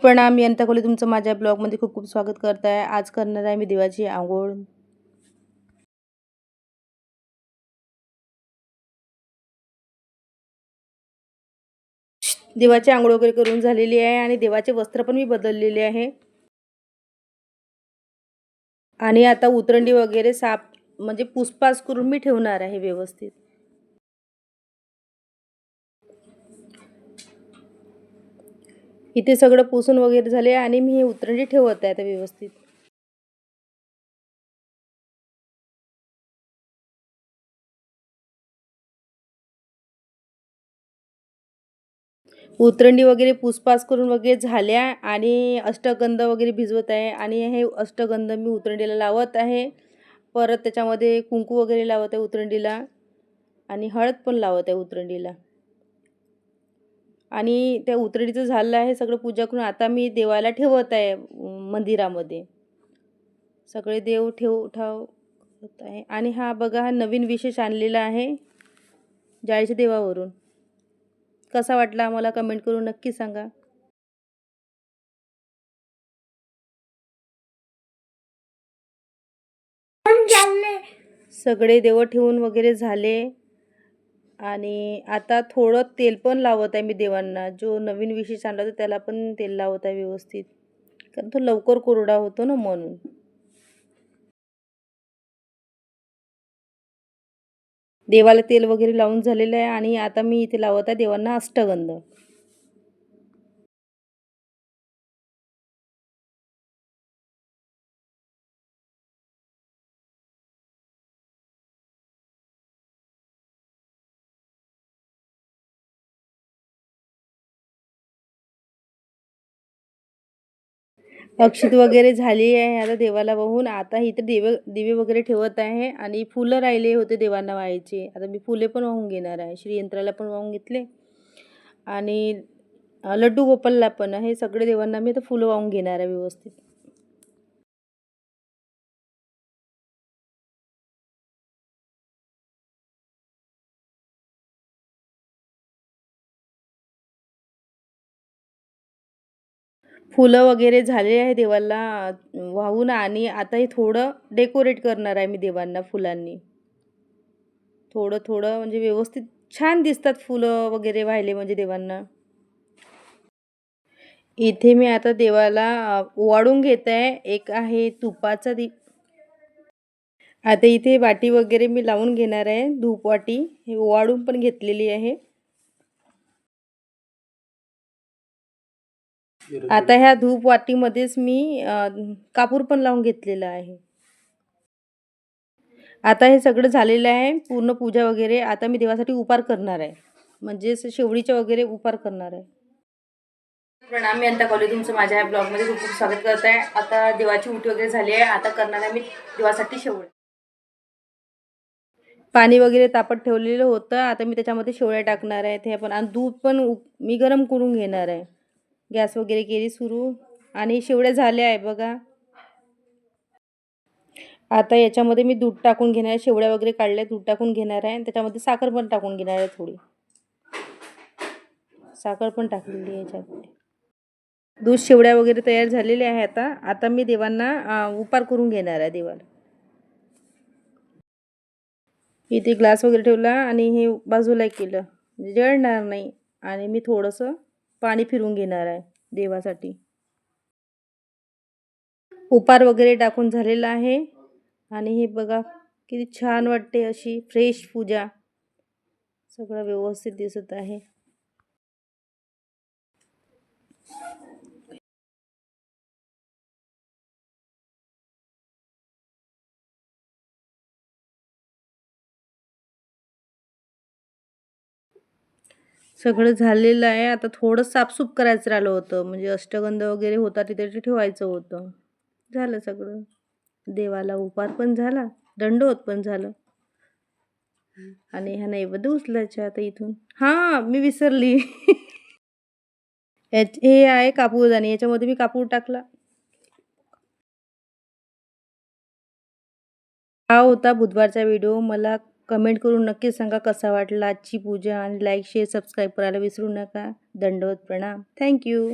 प्रणाम. मी अनिता कोहली तुमचं माझ्या ब्लॉगमध्ये खूप खूप स्वागत करत आहे. आज करणार आहे मी देवाची अंघोळ. देवाची अंघोळ वगैरे करून झालेली आहे आणि देवाचे वस्त्र पण मी बदललेले आहे. आणि आता उतरंडी वगैरे साफ म्हणजे पुसपास करून मी ठेवणार आहे व्यवस्थित. इथे सगळं पुसून वगैरे झाले आणि मी हे उतरंडी ठेवत आहे आता व्यवस्थित. उतरंडी वगैरे पुसपास करून वगैरे झाल्या आणि अष्टगंध वगैरे भिजवत आहे आणि हे अष्टगंध मी उतरंडीला लावत आहे. परत त्याच्यामध्ये कुंकू वगैरे लावत आहे उतरंडीला आणि हळद पण लावत आहे उतरंडीला. आणि त्या उतरंडीचं झालं आहे सगळं पूजा करून. आता मी देवाला ठेवत आहे मंदिरामध्ये. सगळे देव ठेवत आहे. आणि हा बघा, हा नवीन विशेष आणलेला आहे जाळीच्या देवावरून. कसा वाटला मला कमेंट करून नक्की सांगा. सगळे देव ठेवून वगैरे झाले आणि आता थोडं तेल पण लावत आहे मी देवांना. जो नवीन विशेष आणला होता त्याला पण तेल लावत आहे व्यवस्थित, कारण तो लवकर कोरडा होतो ना म्हणून. देवाला तेल वगैरे लावून झालेलं आहे आणि आता मी इथे लावत आहे देवांना अष्टगंध. अक्षित वगैरे झाली आहे आता देवाला वाहून. आता इथे दिवे वगैरे ठेवत आहे आणि फुलं राहिले होते देवांना वाहायचे. आता मी फुले पण वाहून घेणार आहे. श्रीयंत्राला पण वाहून घेतले आणि लड्डू गोपालला पण. हे सगळे देवांना मी आता फुलं वाहून घेणार आहे व्यवस्थित. फुलं वगैरे झाले आहे देवाला वाहून आणि आता हे थोडं डेकोरेट करणार आहे मी देवांना फुलांनी. थोडं थोडं म्हणजे व्यवस्थित छान दिसतात फुलं वगैरे वाहिले म्हणजे देवांना. इथे मी आता देवाला ओवाळून घेत आहे. एक आहे तुपाचा आता इथे वाटी वगैरे मी लावून घेणार आहे. धूप वाटी हे ओवाळून पण घेतलेली आहे. आता ह्या धूप वाटीमध्येच मी कापूर पण लावून घेतलेला आहे. आता हे सगळं झालेलं आहे पूर्ण पूजा वगैरे. आता मी देवासाठी उपार करणार आहे, म्हणजे शेवडीच्या वगैरे उपार करणार आहे. प्रणाम. मी अनिता कोहली तुमचं माझ्या ब्लॉगमध्ये खूप खूप स्वागत करत आहे. आता देवाची उटी वगैरे झाली आहे. आता करणार आहे मी देवासाठी शेवळ्या. पाणी वगैरे तापत ठेवलेलं होतं. आता मी त्याच्यामध्ये शेवळ्या टाकणार आहे. हे पण आणि दूध पण मी गरम करून घेणार आहे. गॅस वगैरे केली सुरू आणि शेवळ्या झाल्या आहे बघा. आता याच्यामध्ये मी दूध टाकून घेणार आहे. शेवळ्या वगैरे काढल्या, दूध टाकून घेणार आहे आणि त्याच्यामध्ये साखर पण टाकून घेणार आहे. थोडी साखर पण टाकलेली आहे याच्यामध्ये. दूध शेवळ्या वगैरे तयार झालेले आहे. आता मी देवांना उपार करून घेणार आहे देवाला. इथे ग्लास वगैरे ठेवला आणि हे बाजूला केलं म्हणजे जळणार नाही. आणि मी थोडंसं पाणी फिरून घेणार आहे देवासाठी. उपार वगैरे टाकून झालेला आहे आणि हे बघा किती छान वाटते, अशी फ्रेश पूजा. सगळं व्यवस्थित दिसत आहे. सगळं झालेलं आहे. आता थोडं साफसूफ करायचं राहिलं होतं, म्हणजे अष्टगंध वगैरे होता तिथे ठेवायचं होतं. झालं सगळं. देवाला उपार पण झाला, दंडवत पण झालं आणि ह्या नैवेद्य उचलायचे आता इथून. हां, मी विसरली. हे आहे कापूरदानी, याच्यामध्ये मी कापूर टाकला. हा होता बुधवारचा व्हिडिओ. मला कमेंट करून नक्की सांगा कसा वाटला आजची पूजा आणि लाईक, शेअर, सबस्क्राईब करायला विसरू नका. दंडवत प्रणाम. थँक्यू.